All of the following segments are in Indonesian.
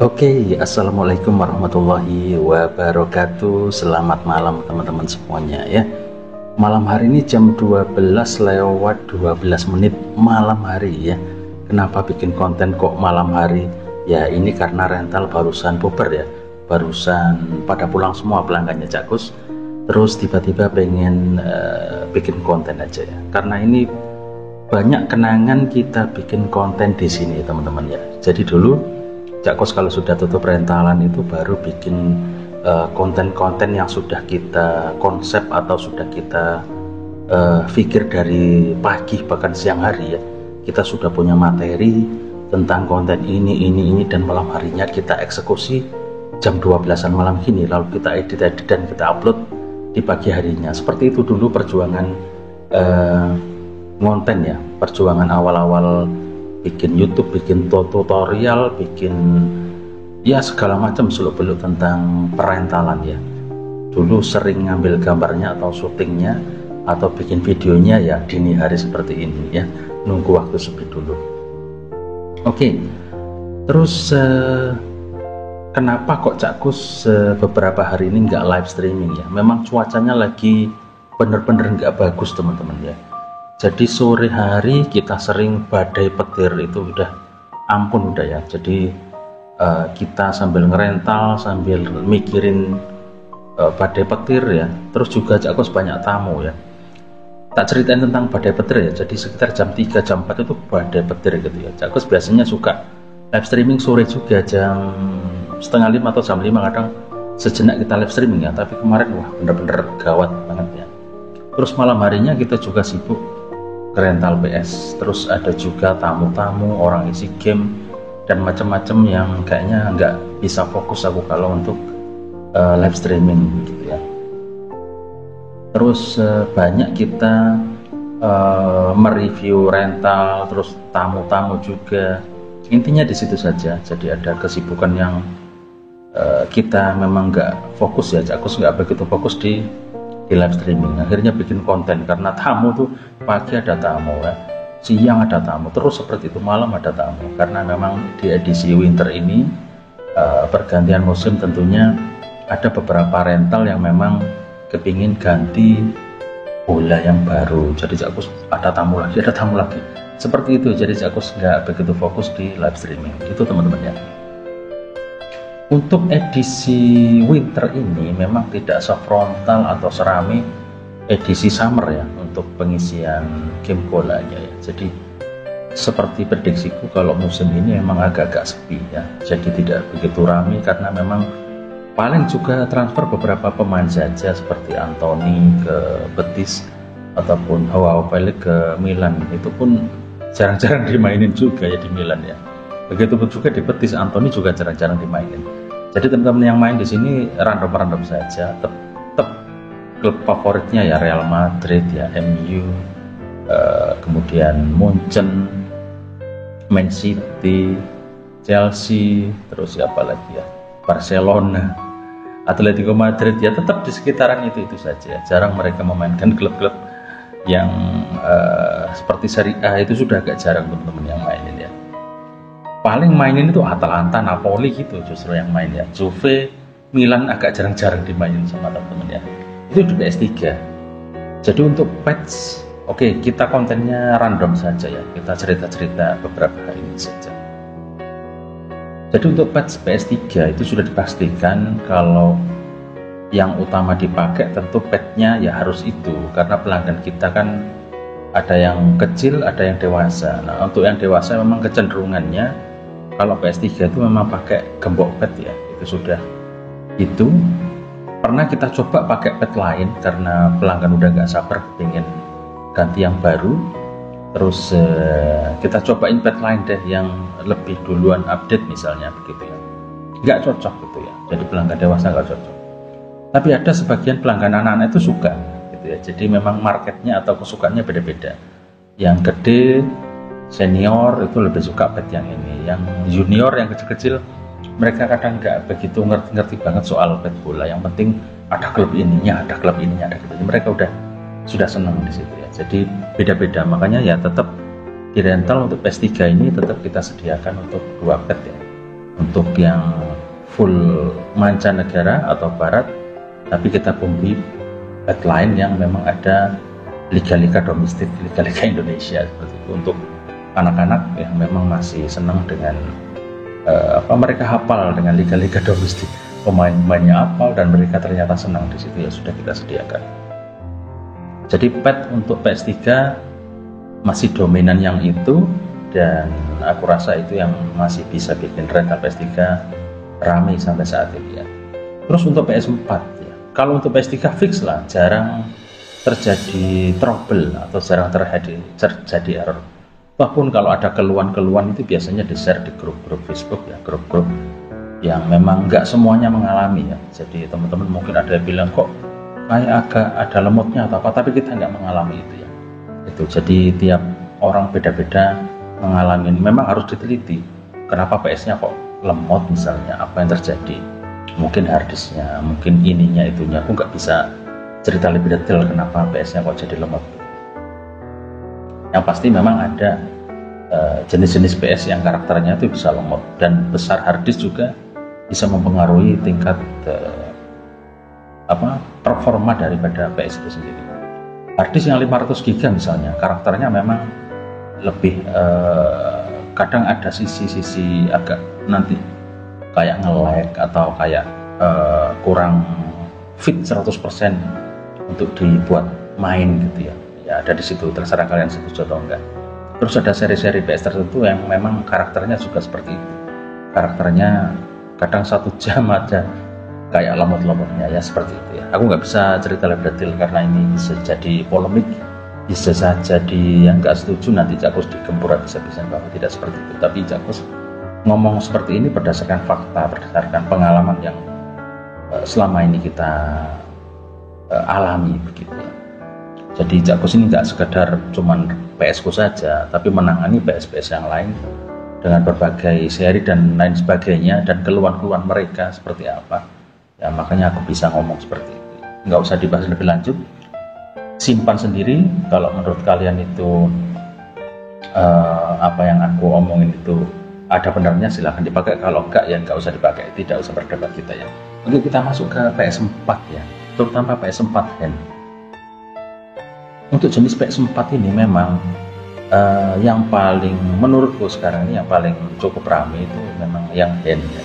Oke, assalamualaikum warahmatullahi wabarakatuh. Selamat malam teman-teman semuanya ya. Malam hari ini jam 12 lewat 12 menit malam hari ya. Kenapa bikin konten kok malam hari? Ya ini karena rental barusan bubar ya. Barusan pada pulang semua pelanggannya Cakus. Terus tiba-tiba pengen bikin konten aja ya. Karena ini banyak kenangan kita bikin konten di sini teman-teman ya. Jadi dulu Cak Kos kalau sudah tutup rentalan itu baru bikin konten-konten yang sudah kita konsep atau sudah kita pikir dari pagi bahkan siang hari ya. Kita sudah punya materi tentang konten ini dan malam harinya kita eksekusi jam 12-an malam gini, lalu kita edit dan kita upload di pagi harinya. Seperti itu dulu perjuangan konten ya, perjuangan awal-awal bikin YouTube, bikin tutorial, bikin ya segala macam seluk-beluk tentang perentalan ya. Dulu sering ngambil gambarnya atau syutingnya atau bikin videonya ya dini hari seperti ini ya, nunggu waktu sepi dulu. Oke, terus kenapa kok Cakus beberapa hari ini nggak live streaming ya? Memang cuacanya lagi bener-bener nggak bagus teman-teman ya. Jadi sore hari kita sering badai petir, itu udah ampun udah ya. Jadi kita sambil ngerental sambil mikirin badai petir ya. Terus juga Cakus banyak tamu ya. Tak ceritain tentang badai petir ya. Jadi sekitar jam 3 jam 4 itu badai petir gitu ya. Cakus biasanya suka live streaming sore juga jam setengah 5 atau jam 5, kadang sejenak kita live streaming ya. Tapi kemarin wah bener-bener gawat banget ya. Terus malam harinya kita juga sibuk rental PS, terus ada juga tamu-tamu, orang isi game dan macam-macam yang kayaknya nggak bisa fokus aku kalau untuk live streaming gitu ya. Terus banyak kita mereview rental, terus tamu-tamu juga, intinya di situ saja. Jadi ada kesibukan yang kita memang nggak fokus ya, Cakus nggak begitu fokus di live streaming. Akhirnya bikin konten karena tamu tuh pagi ada tamu ya, siang ada tamu, terus seperti itu malam ada tamu. Karena memang di edisi winter ini pergantian musim tentunya ada beberapa rental yang memang kepingin ganti bola yang baru. Jadi Cakus ada tamu lagi seperti itu. Jadi Cakus nggak begitu fokus di live streaming itu teman-teman ya. Untuk edisi winter ini memang tidak sefrontal atau serami edisi summer ya untuk pengisian game bolanya ya. Jadi seperti prediksiku kalau musim ini memang agak-agak sepi ya. Jadi tidak begitu ramai karena memang paling juga transfer beberapa pemain saja seperti Anthony ke Betis ataupun Joao Felix ke Milan. Itu pun jarang-jarang dimainin juga ya di Milan ya. Begitupun juga di Betis, Anthony juga jarang-jarang dimainin. Jadi teman-teman yang main di sini random-random saja. Tetap klub favoritnya ya Real Madrid ya, MU, kemudian Munchen, Man City, Chelsea, terus siapa lagi ya, Barcelona, Atletico Madrid ya, tetap di sekitaran itu saja. Jarang mereka memainkan klub-klub yang seperti Serie A, itu sudah agak jarang teman-teman yang mainin ya. Paling mainin itu Atalanta, Napoli gitu justru yang main ya. Juve, Milan agak jarang-jarang dimainin sama teman-teman ya. Itu di PS3. Jadi untuk patch, oke, kita kontennya random saja ya. Kita cerita-cerita beberapa hari ini saja. Jadi untuk patch PS3 itu sudah dipastikan kalau yang utama dipakai tentu patchnya ya harus itu. Karena pelanggan kita kan ada yang kecil, ada yang dewasa. Nah untuk yang dewasa memang kecenderungannya kalau PS3 itu memang pakai gembok pad ya, itu sudah. Itu pernah kita coba pakai pad lain karena pelanggan udah nggak sabar pengen ganti yang baru. Terus kita cobain pad lain deh yang lebih duluan update misalnya begitu ya. Nggak cocok gitu ya, jadi pelanggan dewasa nggak cocok. Tapi ada sebagian pelanggan anak-anak itu suka gitu ya. Jadi memang marketnya atau kesukaannya beda-beda. Yang gede senior itu lebih suka pet yang ini, yang junior yang kecil-kecil mereka kadang nggak begitu ngerti banget soal pet bola. Yang penting ada klub ininya, ada klub ininya, ada gitu. Mereka sudah senang di situ ya. Jadi beda-beda, makanya ya tetap di rental untuk PS3 ini tetap kita sediakan untuk 2 pet ya. Untuk yang full mancanegara atau barat, tapi kita bumbui backline yang memang ada liga-liga domestik, liga-liga Indonesia seperti itu, untuk anak-anak yang memang masih senang dengan mereka hafal dengan liga-liga domestik, pemain-pemainnya hafal dan mereka ternyata senang di situ, ya sudah kita sediakan. Jadi pet untuk PS3 masih dominan yang itu, dan aku rasa itu yang masih bisa bikin rental PS3 ramai sampai saat ini ya. Terus untuk PS4 ya, kalau untuk PS3 fix lah, jarang terjadi trouble atau jarang terjadi error. Walaupun kalau ada keluhan-keluhan itu biasanya di-share di grup-grup Facebook ya, grup-grup yang memang nggak semuanya mengalami ya. Jadi teman-teman mungkin ada yang bilang kok kayak agak ada lemotnya atau apa, tapi kita nggak mengalami itu ya. Itu jadi tiap orang beda-beda mengalami. Memang harus diteliti kenapa PS-nya kok lemot misalnya, apa yang terjadi. Mungkin harddisknya, mungkin ininya itunya. Aku nggak bisa cerita lebih detail kenapa PS-nya kok jadi lemot. Yang pasti memang ada jenis-jenis PS yang karakternya itu bisa lemot, dan besar harddisk juga bisa mempengaruhi tingkat performa daripada PS itu sendiri. Harddisk yang 500 GB misalnya, karakternya memang lebih kadang ada sisi-sisi agak nanti kayak nge-lag atau kayak kurang fit 100% untuk dibuat main gitu ya. Ya ada di situ, terserah kalian setuju atau enggak. Terus ada seri-seri PS tertentu yang memang karakternya juga seperti itu. Karakternya kadang 1 jam aja kayak lemot-lemotnya ya, seperti itu ya. Aku nggak bisa cerita lebih detail karena ini bisa jadi polemik, bisa saja yang nggak setuju nanti Cakus digempur habis-habisan bahwa tidak seperti itu. Tapi Cakus ngomong seperti ini berdasarkan fakta, berdasarkan pengalaman yang selama ini kita alami begitu ya. Jadi Cakus ini nggak sekedar cuman PS-ku saja, tapi menangani PS-PS yang lain dengan berbagai seri dan lain sebagainya, dan keluhan-keluhan mereka seperti apa ya, makanya aku bisa ngomong seperti itu. Nggak usah dibahas lebih lanjut, simpan sendiri. Kalau menurut kalian itu apa yang aku omongin itu ada benarnya, silahkan dipakai. Kalau enggak ya nggak usah dipakai, tidak usah berdebat kita ya. Oke, kita masuk ke PS4 ya, terutama PS4 hand. Untuk jenis PS4 ini memang yang paling menurutku sekarang ini yang paling cukup ramai itu memang yang hand ya.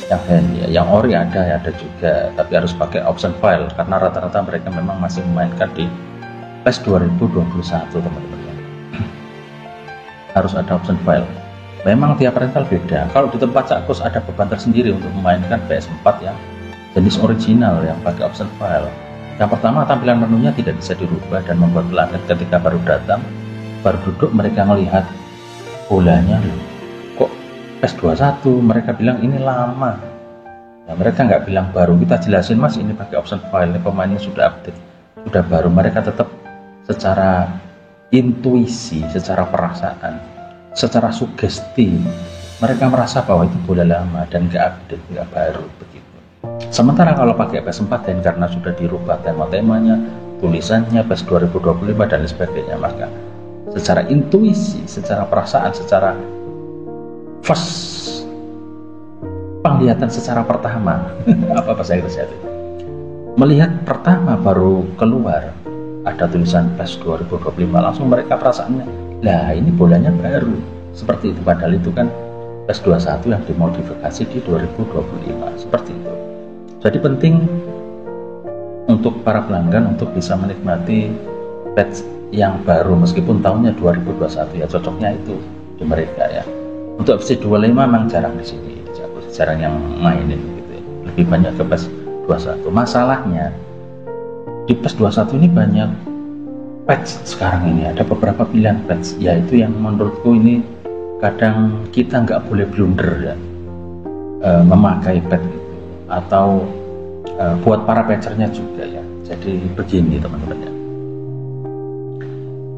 Yang hand ya, yang ori ada juga, tapi harus pakai option file karena rata-rata mereka memang masih memainkan di PES 2021 teman-teman. Harus ada option file. Memang tiap rental beda. Kalau di tempat Cakus ada beban tersendiri untuk memainkan PS4 yang jenis original yang pakai option file. Yang pertama, tampilan menunya tidak bisa dirubah dan membuat pelanggan ketika baru datang, baru duduk mereka melihat bolanya, kok PS21, mereka bilang ini lama. Ya, mereka nggak bilang baru, kita jelasin mas ini pakai option file, pemainnya sudah update, sudah baru. Mereka tetap secara intuisi, secara perasaan, secara sugesti, mereka merasa bahwa itu bola lama dan nggak update, nggak baru begitu. Sementara kalau pakai PS4 dan karena sudah dirubah tema-temanya, tulisannya PES 2025 dan lain sebagainya, maka secara intuisi, secara perasaan, secara first penglihatan secara pertama apa bahasa Inggrisnya itu, melihat pertama baru keluar ada tulisan PES 2025, langsung mereka perasaannya, lah ini bolanya baru seperti itu, padahal itu kan PES 21 yang dimodifikasi di 2025 seperti itu. Jadi penting untuk para pelanggan untuk bisa menikmati patch yang baru meskipun tahunnya 2021 ya, cocoknya itu di mereka ya. Untuk FC 25 memang jarang di sini, jarang yang mainin gitu ya. Lebih banyak ke PES 21. Masalahnya di PES 21 ini banyak patch sekarang ini, ada beberapa pilihan patch, yaitu yang menurutku ini kadang kita nggak boleh blunder ya, memakai patch itu, atau buat para patchernya juga ya. Jadi begini teman-teman ya,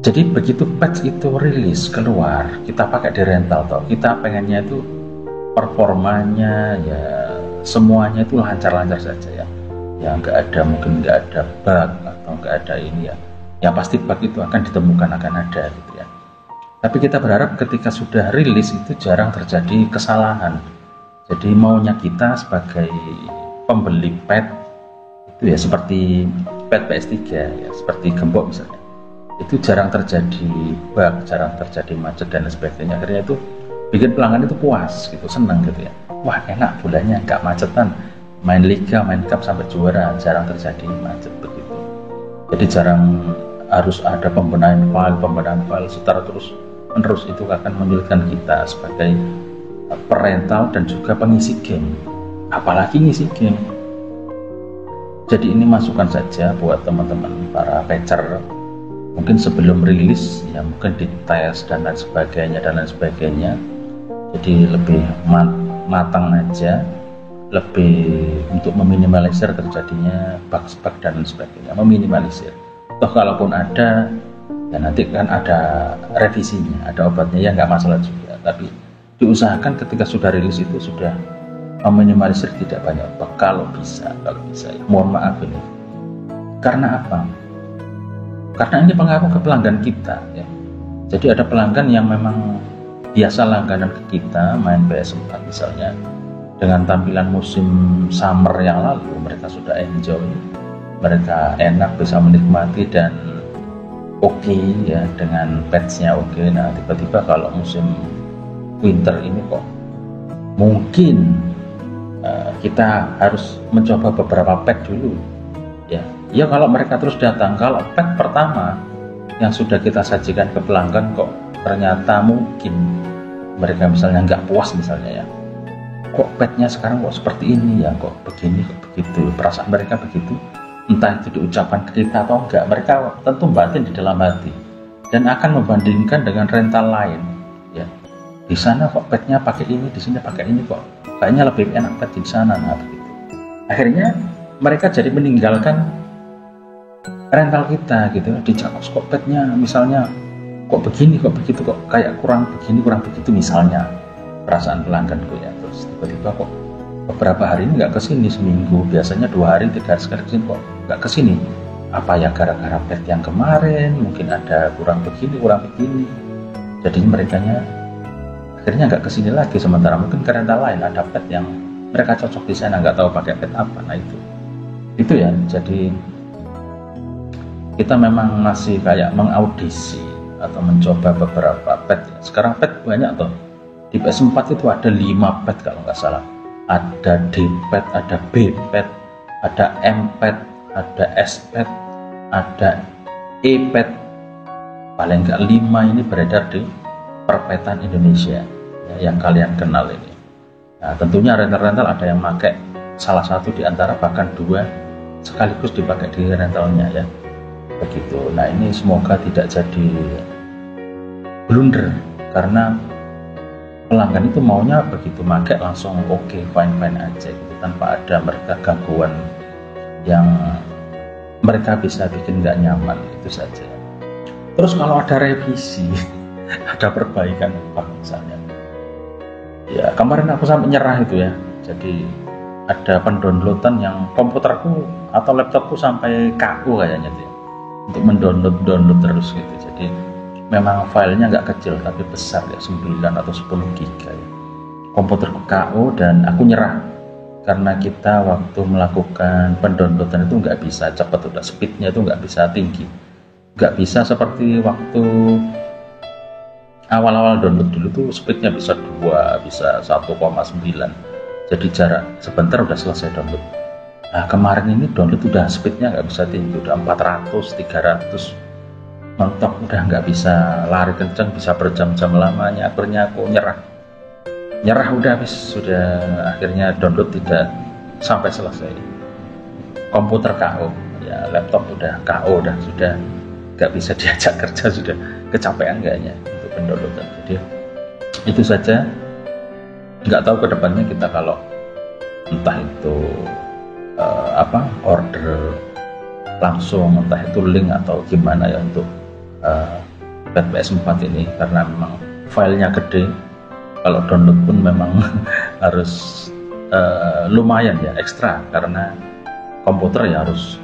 jadi begitu patch itu rilis keluar, kita pakai di rental toh, kita pengennya itu performanya ya semuanya itu lancar-lancar saja ya, ya nggak ada, mungkin nggak ada bug atau nggak ada ini ya, yang pasti bug itu akan ditemukan, akan ada gitu ya. Tapi kita berharap ketika sudah rilis itu jarang terjadi kesalahan, Jadi maunya kita sebagai pembeli pet itu ya seperti pet PS3 ya, seperti gembok misalnya, itu jarang terjadi bug, jarang terjadi macet dan sebagainya. Akhirnya itu bikin pelanggan itu puas gitu, senang gitu ya, wah enak bolanya, nggak macetan, main liga, main cup sampai juara, jarang terjadi macet begitu. Jadi jarang harus ada pembenahan file secara terus menerus. Itu akan menyulitkan kita sebagai perental dan juga pengisi game, apalagi ngisi game. Jadi ini masukan saja buat teman-teman para patcher, mungkin sebelum rilis ya mungkin dites dan lain sebagainya, jadi lebih matang aja, lebih untuk meminimalisir terjadinya bug dan lain sebagainya, meminimalisir. Toh kalaupun ada ya nanti kan ada revisinya, ada obatnya ya, nggak masalah juga, tapi diusahakan ketika sudah rilis itu sudah meminimalisir tidak banyak bug kalau bisa ya. Mohon maaf ini karena apa? Karena ini pengaruh ke pelanggan kita ya. Jadi ada pelanggan yang memang biasa langganan ke kita main PS4 misalnya, dengan tampilan musim summer yang lalu mereka sudah enjoy, mereka enak bisa menikmati dan oke ya, dengan patchnya oke. Nah tiba-tiba kalau musim winter ini kok mungkin kita harus mencoba beberapa pack dulu ya. Ya kalau mereka terus datang, kalau pack pertama yang sudah kita sajikan ke pelanggan kok ternyata mungkin mereka misalnya nggak puas misalnya ya, kok petnya sekarang kok seperti ini ya, kok begini kok begitu, perasaan mereka begitu, entah itu diucapkan ke kita atau enggak, mereka tentu batin di dalam hati dan akan membandingkan dengan rental lain ya. Di sana kok petnya pakai ini, di sini pakai ini, kok kayaknya lebih enak pet di sana. Nah begitu, akhirnya mereka jadi meninggalkan rental kita gitu. Dicak kok petnya misalnya kok begini kok begitu, kok kayak kurang begini kurang begitu misalnya, perasaan pelangganku ya. Terus tiba-tiba kok beberapa hari ini nggak kesini, seminggu biasanya 2 hari 3 hari sekali kesini, kok nggak kesini. Apa ya gara-gara pet yang kemarin mungkin ada kurang begini jadi mereka akhirnya nggak kesini lagi, sementara mungkin ke rental lain ada pet yang mereka cocok di sana, nggak tahu pakai pet apa. Nah itu ya. Jadi kita memang masih kayak mengaudisi atau mencoba beberapa pet. Sekarang pet banyak tuh, di PS4 itu ada 5 pet kalau nggak salah, ada D pet, ada B pet, ada M pet, ada S pet, ada E pet, paling nggak 5 ini beredar di perpetan Indonesia ya, yang kalian kenal ini. Nah tentunya rental-rental ada yang pakai salah satu di antara, bahkan 2 sekaligus dipakai di rentalnya ya begitu. Nah ini semoga tidak jadi blunder, karena pelanggan itu maunya begitu pakai langsung oke, fine aja gitu, tanpa ada mereka gangguan yang mereka bisa bikin nggak nyaman, itu saja. Terus kalau ada revisi ada perbaikan apa misalnya ya, kemarin aku sampai nyerah itu ya. Jadi ada pendownloadan yang komputerku atau laptopku sampai kaku kayaknya tuh ya, untuk mendownload terus gitu. Jadi memang filenya nggak kecil tapi besar ya, 9 atau 10 giga ya. Komputerku KO dan aku nyerah karena kita waktu melakukan pendownloadan itu nggak bisa cepat, udah speednya itu nggak bisa tinggi, nggak bisa seperti waktu awal-awal download dulu tuh speednya bisa 2, bisa 1,9, jadi jarak sebentar udah selesai download. Nah kemarin ini download udah speednya nggak bisa tinggi, udah 400, 300 mentok, udah nggak bisa lari kencang, bisa berjam-jam lamanya. Akhirnya aku nyerah udah habis, sudah akhirnya download tidak sampai selesai, komputer KO ya, laptop udah KO, udah sudah nggak bisa diajak kerja, sudah kecapean kayaknya untuk pendownloadan. Jadi itu saja. Nggak tahu kedepannya kita kalau entah itu order langsung, entah itu link atau gimana ya untuk PS4 ini, karena memang filenya gede. Kalau download pun memang harus lumayan ya ekstra, karena komputer ya harus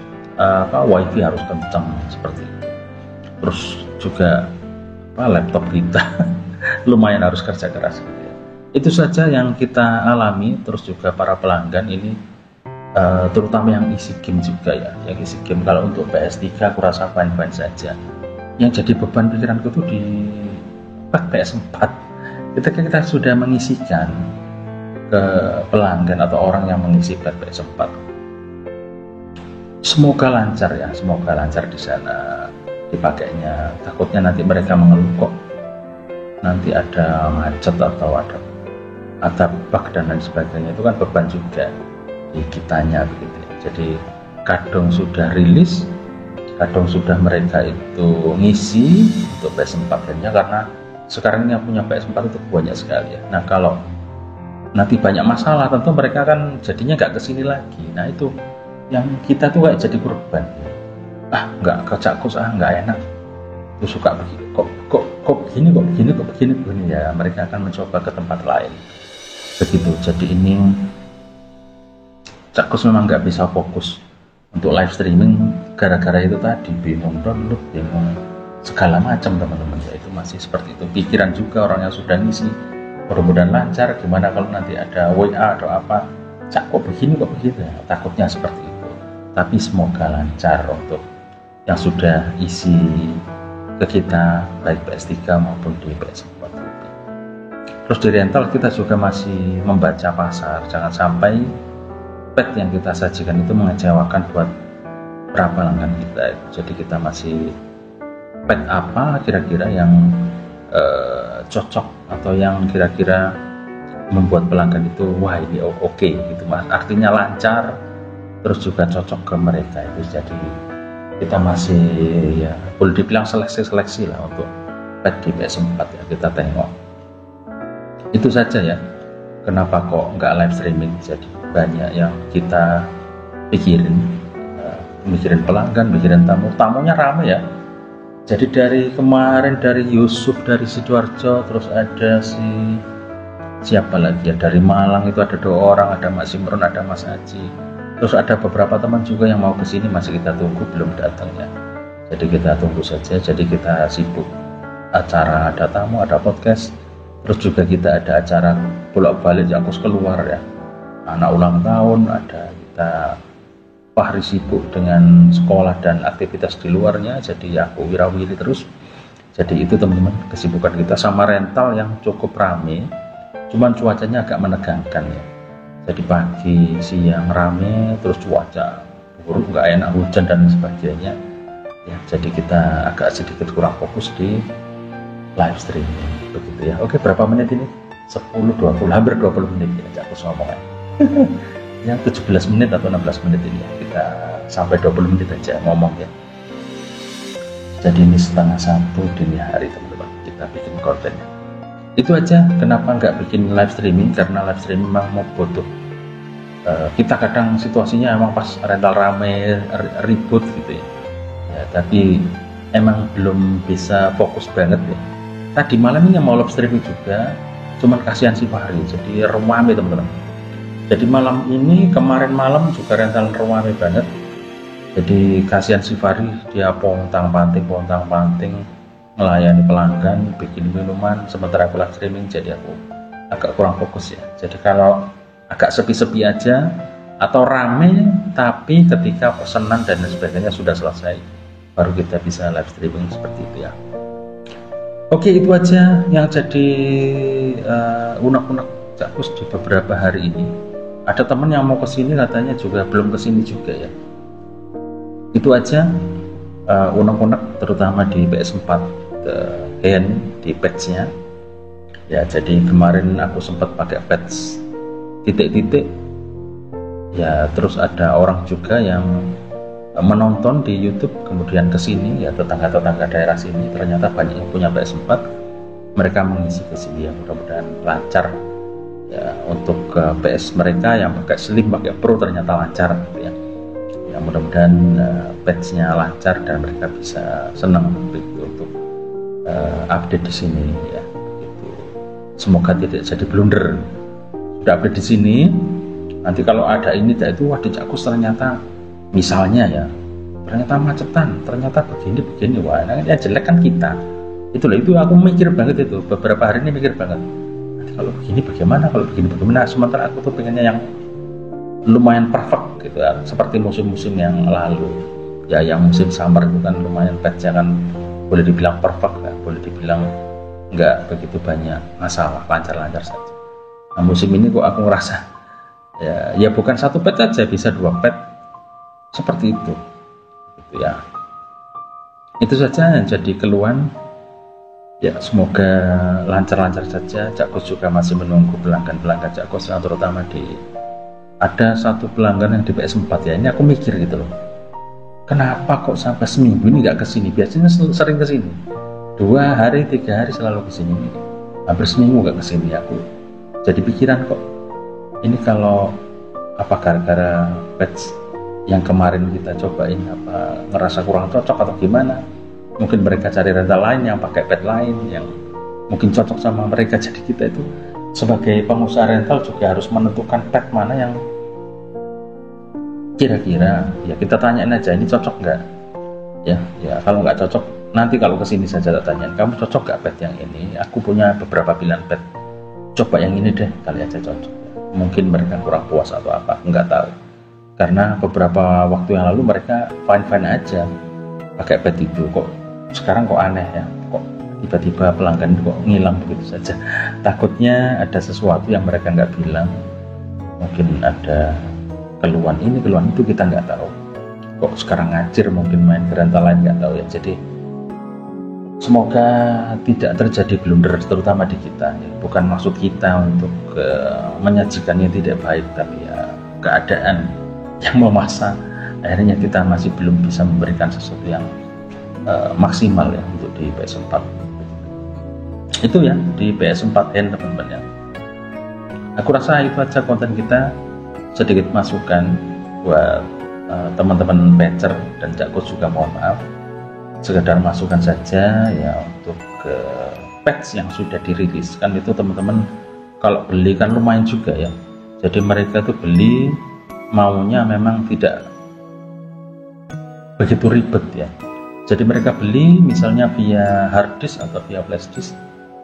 wifi harus kencang seperti itu. Terus juga laptop kita lumayan harus kerja keras gitu ya. Itu saja yang kita alami. Terus juga para pelanggan ini terutama yang isi game juga ya, yang isi game. Kalau untuk PS3 aku rasa fine-fine saja. Yang jadi beban pikiranku tuh di PS4 ketika kita sudah mengisikan ke pelanggan atau orang yang mengisi PS4, semoga lancar ya, semoga lancar di sana dipakainya. Takutnya nanti mereka mengeluh kok nanti ada macet atau ada bug dan lain sebagainya. Itu kan beban juga di kitanya begitu ya. Jadi kadang sudah rilis, kadang sudah mereka itu ngisi untuk PS4-nya, karena sekarang yang punya PS4 itu banyak sekali ya. Nah kalau nanti banyak masalah tentu mereka kan jadinya nggak kesini lagi. Nah itu yang kita tuh kayak jadi korban. Nggak ke Cakkus, nggak enak, tuh suka begini, kok begini ya. Mereka akan mencoba ke tempat lain begitu. Jadi ini Cakkus memang nggak bisa fokus untuk live streaming gara-gara itu tadi, bingung download, bingung segala macam teman-teman ya. Itu masih seperti itu pikiran juga orang yang sudah ngisi. Mudah-mudahan lancar. Gimana kalau nanti ada WA atau apa, Cak kok begini ya, takutnya seperti itu. Tapi semoga lancar untuk yang sudah isi ke kita, baik PS3 maupun di PS4. Terus di rental kita juga masih membaca pasar, jangan sampai pet yang kita sajikan itu mengecewakan buat para pelanggan kita. Jadi kita masih pet apa kira-kira yang cocok atau yang kira-kira membuat pelanggan itu wah ini oke gitu mas, artinya lancar, terus juga cocok ke mereka itu. Jadi kita masih ya boleh dibilang seleksi lah untuk pet di PS4 ya. Kita tengok itu saja ya, kenapa kok nggak live streaming. Jadi banyak yang kita pikirin, mikirin pelanggan, mikirin tamunya rame ya. Jadi dari kemarin dari Yusuf dari Sidoarjo, terus ada siapa lagi ya dari Malang itu ada 2 orang, ada Mas Simron, ada Mas Haji, terus ada beberapa teman juga yang mau kesini, masih kita tunggu belum datang ya. Jadi kita tunggu saja. Jadi kita sibuk acara, ada tamu, ada podcast, terus juga kita ada acara bolak-balik Cakkus keluar ya, anak ulang tahun ada, kita Fahri sibuk dengan sekolah dan aktivitas di luarnya, jadi aku wirawiri terus. Jadi itu teman-teman kesibukan kita, sama rental yang cukup rame, cuman cuacanya agak menegangkan ya. Jadi pagi siang rame, terus cuaca buruk, nggak enak, hujan dan sebagainya ya. Jadi kita agak sedikit kurang fokus di live streaming begitu ya. Oke, berapa menit ini? 10-20, hampir 20 menit ya Cakkus ngomongnya. Ya 17 menit atau 16 menit ini ya, kita sampai 20 menit aja ngomong ya. Jadi ini 12:30 dini hari teman-teman, kita bikin kontennya. Itu aja kenapa nggak bikin live streaming, karena live streaming memang mau butuh kita kadang situasinya emang pas rental rame ribut gitu ya. Tapi emang belum bisa fokus banget ya. Tadi malam ini mau live streaming juga, cuman kasihan si Fahri, jadi rame teman-teman. Jadi malam ini, kemarin malam juga rental rame banget. Jadi kasihan si Fahri, dia pontang-panting melayani pelanggan, bikin minuman, sementara aku live streaming. Jadi aku agak kurang fokus ya. Jadi kalau agak sepi-sepi aja atau rame, tapi ketika pesanan dan sebagainya sudah selesai, baru kita bisa live streaming seperti itu ya. Oke, itu aja yang jadi unek-unek Cakkus di beberapa hari ini. Ada teman yang mau kesini katanya juga belum kesini juga ya. Itu aja unek-unek terutama di PS4 hand di patch-nya ya. Jadi kemarin aku sempat pakai patch titik-titik ya. Terus ada orang juga yang menonton di YouTube kemudian kesini ya, tetangga-tetangga daerah sini ternyata banyak yang punya PS4, mereka mengisi ke sini ya. Mudah-mudahan lancar ya untuk PS mereka yang pakai Slim, pakai Pro ternyata lancar gitu ya. Ya mudah-mudahan patch-nya lancar dan mereka bisa senang begitu untuk update di sini ya. Gitu. Semoga tidak jadi blunder. Sudah update di sini, nanti kalau ada ini dan itu, wah di Cakkus ternyata misalnya ya, ternyata macetan, ternyata begini, wah yang jelek kan kita. Itulah, itu aku mikir banget itu, beberapa hari ini mikir banget. nanti kalau begini bagaimana, kalau begini bagaimana. Sementara aku tuh pengennya yang lumayan perfect gitu ya, seperti musim-musim yang lalu ya. Yang musim summer itu kan lumayan patch-nya kan boleh dibilang perfect kan, boleh dibilang nggak begitu banyak masalah, lancar-lancar saja. Nah musim ini kok aku ngerasa ya bukan satu pet saja, bisa 2 pet seperti itu gitu ya. Itu saja yang jadi keluhan ya. Semoga lancar-lancar saja. Cakkus juga masih menunggu pelanggan-pelanggan Cakkus yang terutama ada satu pelanggan yang di PS4 ya. Ini aku mikir gitu loh, kenapa kok sampai seminggu ini nggak kesini. Biasanya sering kesini 2 hari 3 hari selalu kesini, hampir seminggu nggak kesini. Aku jadi pikiran kok ini kalau apa gara-gara patch yang kemarin kita cobain apa ngerasa kurang cocok atau gimana. Mungkin mereka cari rental lain yang pakai pet lain yang mungkin cocok sama mereka. Jadi kita itu sebagai pengusaha rental juga harus menentukan pet mana yang kira-kira ya kita tanyain aja, ini cocok nggak ya. Kalau nggak cocok nanti kalau kesini saja tak tanyain, kamu cocok nggak pet yang ini, aku punya beberapa pilihan pet, coba yang ini deh kali aja cocok. Mungkin mereka kurang puas atau apa, nggak tahu. Karena beberapa waktu yang lalu mereka fine-fine aja pakai pet itu, kok sekarang kok aneh ya, kok tiba-tiba pelanggan kok ngilang begitu saja. Takutnya ada sesuatu yang mereka nggak bilang, mungkin ada keluhan ini keluhan itu, kita nggak tahu. Kok sekarang ngacir, mungkin main ke rental lain, nggak tahu ya. Jadi semoga tidak terjadi blunder terutama di kita ya. Bukan maksud kita untuk menyajikannya tidak baik, tapi ya keadaan yang memaksa akhirnya kita masih belum bisa memberikan sesuatu yang maksimal ya untuk di PS4 itu ya, di PS4N teman-teman ya. Aku rasa itu aja konten kita, sedikit masukan buat teman-teman patcher dan Cakkus juga, mohon maaf sekedar masukan saja ya untuk patch yang sudah dirilis. Kan itu teman-teman kalau beli kan lumayan juga ya, jadi mereka tuh beli maunya memang tidak begitu ribet ya. Jadi mereka beli misalnya via hard disk atau via flash disk,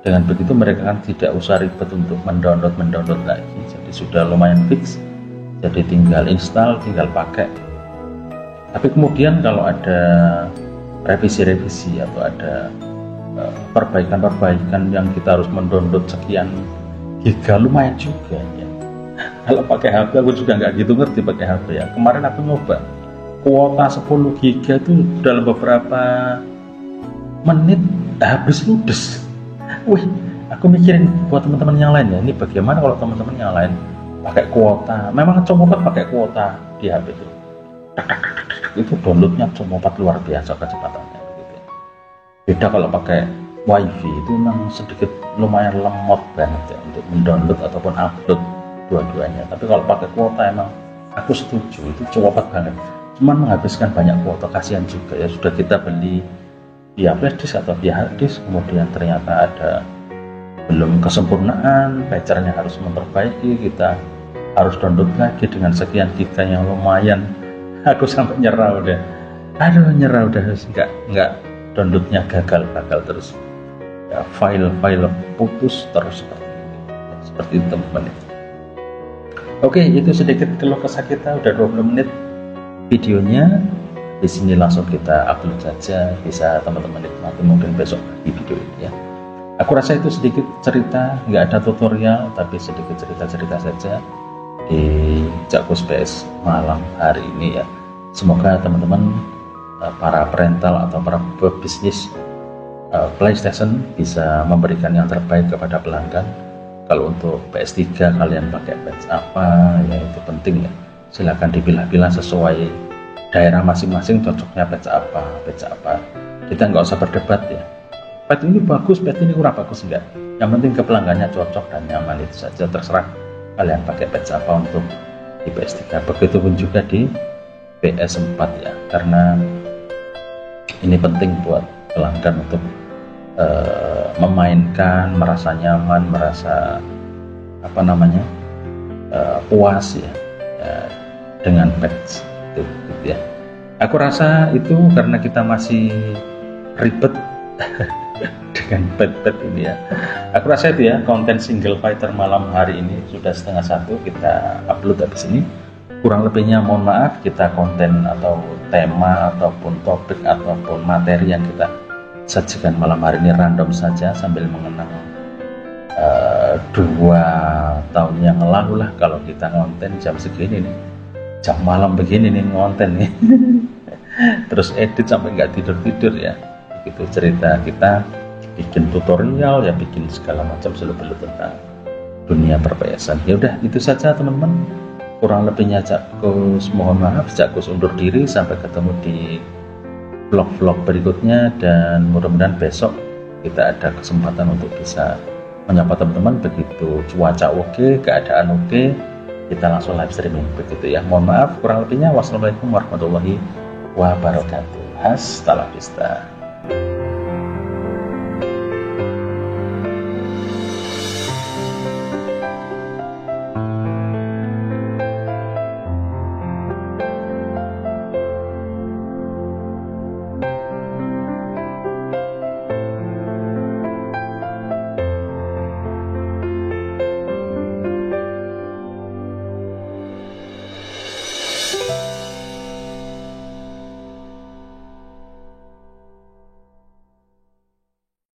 dengan begitu mereka kan tidak usah ribet untuk mendownload lagi. Jadi sudah lumayan fix, jadi tinggal install, tinggal pakai. Tapi kemudian kalau ada revisi-revisi atau ada perbaikan-perbaikan yang kita harus mendownload sekian giga, lumayan juga ya. Kalau pakai HP aku juga nggak gitu ngerti pakai HP ya. Kemarin aku nyoba kuota 10 giga itu dalam beberapa menit habis ludes. Wih, aku mikirin buat teman-teman yang lain ya, ini bagaimana kalau teman-teman yang lain pakai kuota, memang comopet pakai kuota di HP itu downloadnya comopet luar biasa kecepatannya gitu ya. Beda kalau pakai wifi, itu memang sedikit lumayan lemot banget ya untuk mendownload ataupun upload dua-duanya. Tapi kalau pakai kuota emang aku setuju, itu comopet banget. Cuman menghabiskan banyak kuota, kasihan juga ya. Sudah kita beli via flash disk atau via hard disk, kemudian ternyata ada belum kesempurnaan, patchernya harus memperbaiki, kita harus download lagi dengan sekian giga yang lumayan. Aku sampai nyerah udah, nyerah udah, nggak downloadnya gagal terus ya, file putus terus seperti itu teman-teman. Oke, itu sedikit keluh kesah kita, udah 20 menit videonya. Di sini langsung kita upload saja, bisa teman-teman nikmati mungkin besok di video ini ya. Aku rasa itu sedikit cerita, nggak ada tutorial, tapi sedikit cerita-cerita saja di Cakkus PS malam hari ini ya. Semoga teman-teman para perental atau para pebisnis PlayStation bisa memberikan yang terbaik kepada pelanggan. Kalau untuk PS3 kalian pakai patch apa ya, itu penting ya. Silahkan dipilah-pilah sesuai daerah masing-masing, cocoknya patch apa. Kita nggak usah berdebat ya, patch ini bagus, patch ini kurang bagus, enggak. Yang penting ke pelanggannya cocok dan nyaman, itu saja. Terserah kalian pakai patch apa untuk di PS3. Begitupun juga di PS4 ya, karena ini penting buat pelanggan untuk memainkan, merasa nyaman, merasa puas ya, dengan patch itu ya. Aku rasa itu karena kita masih ribet dengan pet-pet ini ya. Aku rasa itu ya, konten single fighter malam hari ini sudah 12:30 kita upload habis ini. Kurang lebihnya mohon maaf, kita konten atau tema ataupun topik ataupun materi yang kita sajikan malam hari ini random saja sambil mengenang 2 tahun yang lalu lah kalau kita ngonten jam segini nih, jam malam begini nih ngonten nih. Terus edit sampai nggak tidur-tidur ya. Begitu cerita kita, bikin tutorial ya, bikin segala macam selebih tentang dunia perpayasan. Ya udah itu saja teman-teman. Kurang lebihnya Jakkus mohon maaf, Jakkus undur diri, sampai ketemu di vlog-vlog berikutnya, dan mudah-mudahan besok kita ada kesempatan untuk bisa menyapa teman-teman. Begitu cuaca oke, keadaan oke, kita langsung live streaming begitu ya. Mohon maaf kurang lebihnya. Wassalamualaikum warahmatullahi wabarakatuh. Hasta la vista.